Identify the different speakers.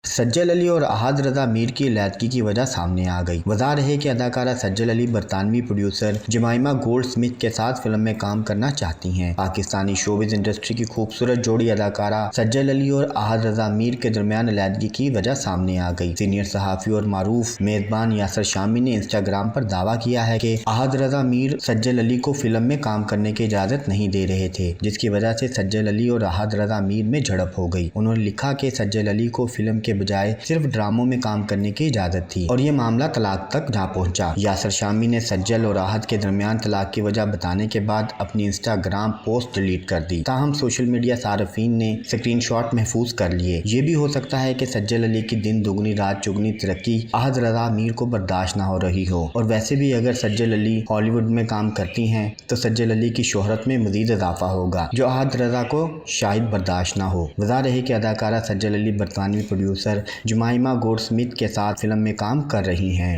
Speaker 1: सज्जल अली और अहाद रजा मीर की अलहदगी की वजह सामने आ गई। वज़ाहिर है कि अदाकारा सज्जल अली बरतानवी प्रोड्यूसर जमाइमा गोल्ड स्मिथ के साथ फिल्म में काम करना चाहती हैं। पाकिस्तानी शोबिज़ इंडस्ट्री की खूबसूरत जोड़ी अदाकारा सज्जल अली और अहाद रजा मीर के दरमियान अलहदगी की वजह सामने आ गई। सीनियर सहाफ़ी और मारूफ मेज़बान यासर शामी ने इंस्टाग्राम पर दावा किया है कि अहाद रजा मीर सज्जल अली को फिल्म में काम करने की इजाज़त नहीं दे रहे थे, जिसकी वजह से सज्जल अली और अहाद रजा मीर में झड़प हो गई। उन्होंने लिखा कि सज्जल अली को फिल्म के बजाय सिर्फ ड्रामों में काम करने की इजाजत थी और ये मामला तलाक तक जा पहुंचा। यासर शामी ने सज्जल और अहाद के दरमियान तलाक की वजह बताने के बाद अपनी इंस्टाग्राम पोस्ट डिलीट कर दी। ताहम सोशल मीडिया सार्फिन ने स्क्रीनशॉट महफूज कर लिए। ये भी हो सकता है कि सज्जल अली की दिन दुगनी रात चुगनी तरक्की अहाद रजा मीर को बर्दाश्त ना हो रही हो। और वैसे भी अगर सज्जल अली हॉलीवुड में काम करती हैं तो सज्जल अली की शोहरत में मजीद इजाफा होगा, जो अहाद रजा को शायद बर्दाश्त ना हो। वज़ाहिर है कि अदाकारा सज्जल अली बरतानवी प्रोड्यूसर जमाइमा गोल्ड स्मिथ के साथ फिल्म में काम कर रही हैं।